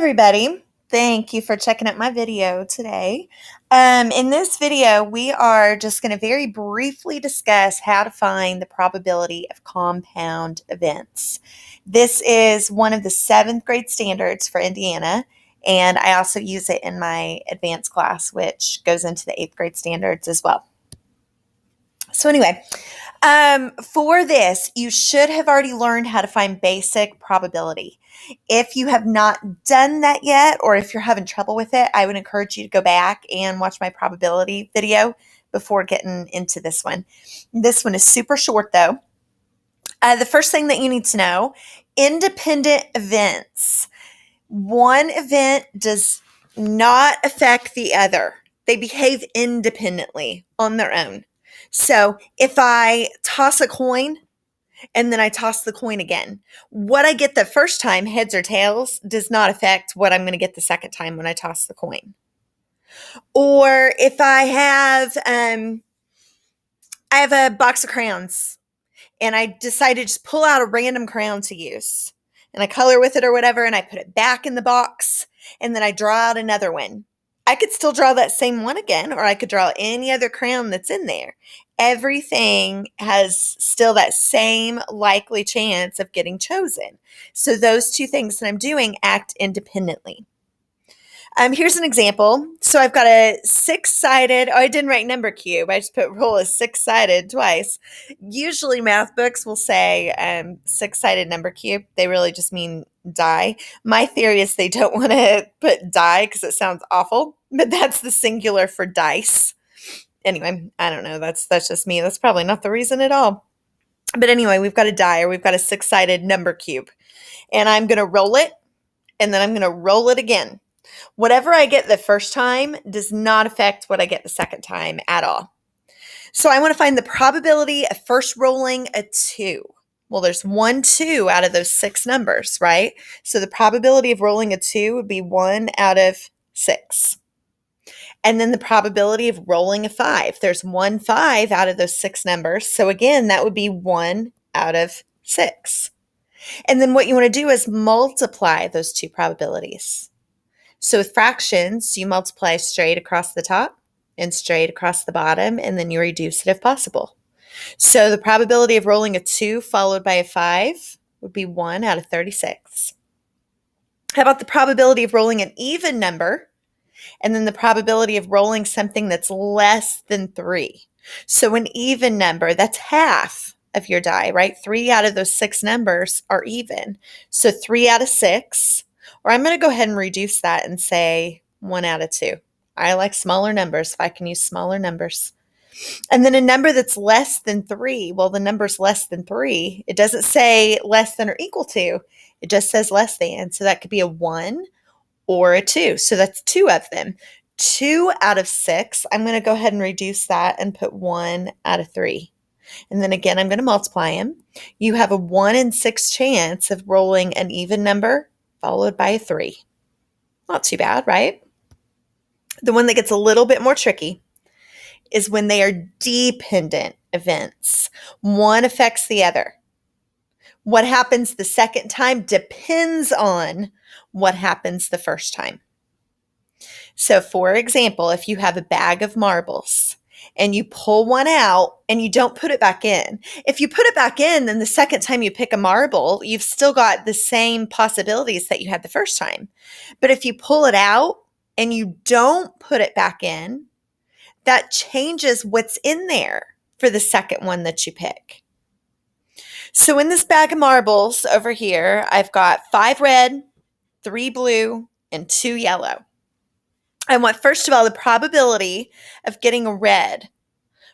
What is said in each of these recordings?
everybody. Thank you for checking out my video today. In this video, we are just going to very briefly discuss how to find the probability of compound events. This is one of the 7th grade standards for Indiana, and I also use it in my advanced class, which goes into the 8th grade standards as well. So anyway, for this, you should have already learned how to find basic probability. If you have not done that yet, or if you're having trouble with it, I would encourage you to go back and watch my probability video before getting into this one. This one is super short though. The first thing that you need to know, independent events. One event does not affect the other. They behave independently on their own. So if I toss a coin and then I toss the coin again, what I get the first time, heads or tails, does not affect what I'm going to get the second time when I toss the coin. Or if I have a box of crayons and I decide to just pull out a random crayon to use and I color with it or whatever and I put it back in the box and then I draw out another one. I could still draw that same one again, or I could draw any other crayon that's in there. Everything has still that same likely chance of getting chosen. So those two things that I'm doing act independently. Here's an example. So I've got a 6-sided, I didn't write number cube. I just put roll as 6-sided twice. Usually math books will say 6-sided number cube. They really just mean die. My theory is they don't want to put die because it sounds awful, but that's the singular for dice. Anyway, I don't know. That's just me. That's probably not the reason at all. But anyway, we've got a die, or we've got a 6-sided number cube. And I'm going to roll it, and then I'm going to roll it again. Whatever I get the first time does not affect what I get the second time at all. So I want to find the probability of first rolling a 2. Well, there's 1 2 out of those 6 numbers, right? So the probability of rolling a 2 would be 1 out of 6. And then the probability of rolling a 5. There's 1 5 out of those 6 numbers. So again, that would be 1 out of 6. And then what you want to do is multiply those two probabilities. So with fractions, you multiply straight across the top and straight across the bottom, and then you reduce it if possible. So the probability of rolling a 2 followed by a 5 would be 1 out of 36. How about the probability of rolling an even number, and then the probability of rolling something that's less than 3? So an even number, that's half of your die, right? 3 out of those 6 numbers are even. So 3 out of 6. Or I'm going to go ahead and reduce that and say 1 out of 2. I like smaller numbers if I can use smaller numbers. And then a number that's less than 3. Well, the number's less than 3. It doesn't say less than or equal to. It just says less than. So that could be a 1 or a 2. So that's 2 of them. 2 out of 6. I'm going to go ahead and reduce that and put 1 out of 3. And then again, I'm going to multiply them. You have a 1 in 6 chance of rolling an even number followed by a 3. Not too bad, right? The one that gets a little bit more tricky is when they are dependent events. One affects the other. What happens the second time depends on what happens the first time. So for example, if you have a bag of marbles and you pull one out and you don't put it back in. If you put it back in, then the second time you pick a marble, you've still got the same possibilities that you had the first time. But if you pull it out and you don't put it back in, that changes what's in there for the second one that you pick. So in this bag of marbles over here, I've got 5 red, 3 blue, and 2 yellow. I want, first of all, the probability of getting a red.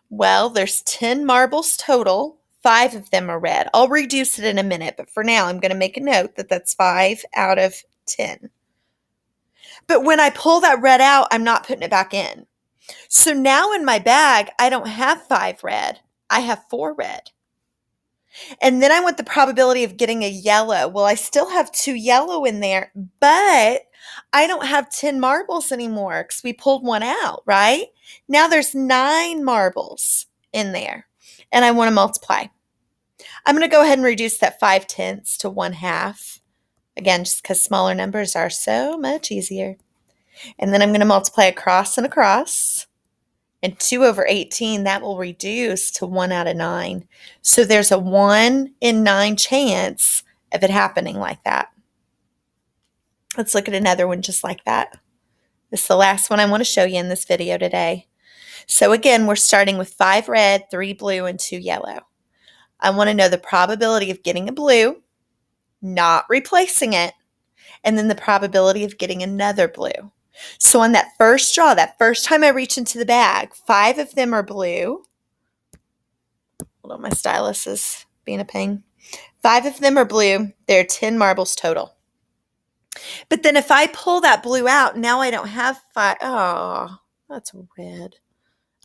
Well, there's 10 marbles total. 5 of them are red. I'll reduce it in a minute, but for now, I'm going to make a note that that's 5 out of 10. But when I pull that red out, I'm not putting it back in. So now in my bag, I don't have 5 red. I have 4 red. And then I want the probability of getting a yellow. Well, I still have 2 yellow in there, but I don't have 10 marbles anymore because we pulled one out, right? Now there's 9 marbles in there, and I want to multiply. I'm going to go ahead and reduce that 5/10 to 1/2. Again, just because smaller numbers are so much easier. And then I'm going to multiply across and across. And 2 over 18, that will reduce to 1 out of 9. So there's a 1 in 9 chance of it happening like that. Let's look at another one just like that. This is the last one I want to show you in this video today. So again, we're starting with 5 red, 3 blue, and 2 yellow. I want to know the probability of getting a blue, not replacing it, and then the probability of getting another blue. So on that first draw, that first time I reach into the bag, 5 of them are blue. Hold on, my stylus is being a pain. 5 of them are blue. There are 10 marbles total. But then if I pull that blue out, now I don't have 5. Oh, that's red.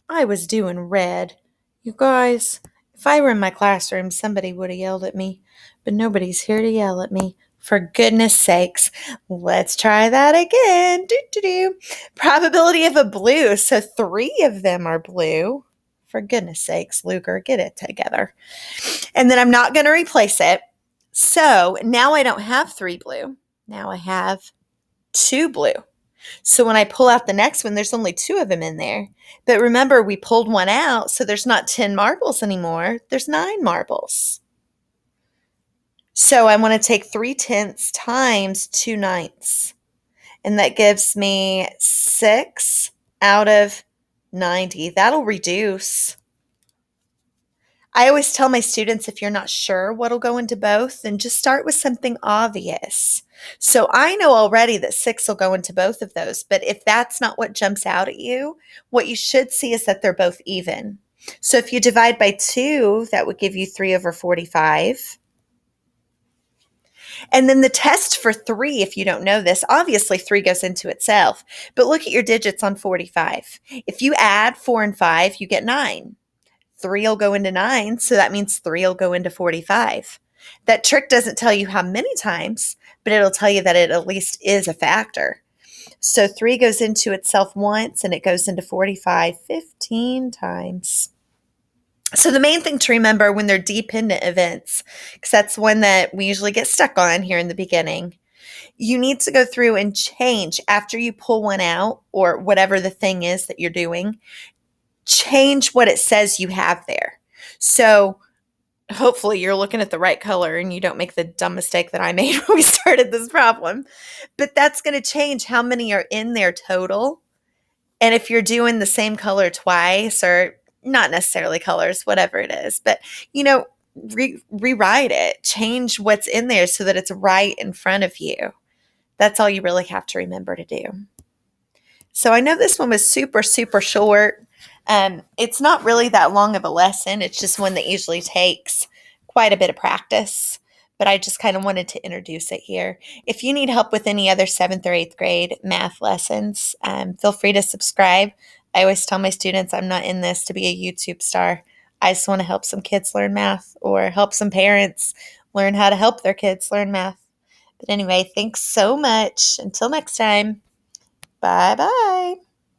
I was doing red. You guys, if I were in my classroom, somebody would have yelled at me, but nobody's here to yell at me. For goodness sakes, let's try that again. Do-do-do. Probability of a blue. So 3 of them are blue. For goodness sakes, Luker, get it together. And then I'm not going to replace it. So now I don't have 3 blue. Now I have 2 blue. So when I pull out the next one, there's only 2 of them in there. But remember, we pulled one out, so there's not 10 marbles anymore. There's 9 marbles. So I want to take 3/10 times 2/9. And that gives me 6 out of 90. That'll reduce. I always tell my students, if you're not sure what'll go into both, then just start with something obvious. So I know already that 6 will go into both of those, but if that's not what jumps out at you, what you should see is that they're both even. So if you divide by 2, that would give you 3 over 45. And then the test for 3, if you don't know this, obviously 3 goes into itself, but look at your digits on 45. If you add 4 and 5, you get 9. 3 will go into 9, so that means 3 will go into 45. That trick doesn't tell you how many times, but it'll tell you that it at least is a factor. So 3 goes into itself once, and it goes into 45 15 times. So the main thing to remember when they're dependent events, because that's one that we usually get stuck on here in the beginning, you need to go through and change after you pull one out, or whatever the thing is that you're doing. Change what it says you have there. So hopefully you're looking at the right color and you don't make the dumb mistake that I made when we started this problem. But that's going to change how many are in there total. And if you're doing the same color twice, or not necessarily colors, whatever it is, but rewrite it, change what's in there so that it's right in front of you. That's all you really have to remember to do. So I know this one was super, super short. It's not really that long of a lesson. It's just one that usually takes quite a bit of practice, but I just kind of wanted to introduce it here. If you need help with any other 7th or 8th grade math lessons, feel free to subscribe. I always tell my students I'm not in this to be a YouTube star. I just want to help some kids learn math, or help some parents learn how to help their kids learn math. But anyway, thanks so much. Until next time, bye-bye.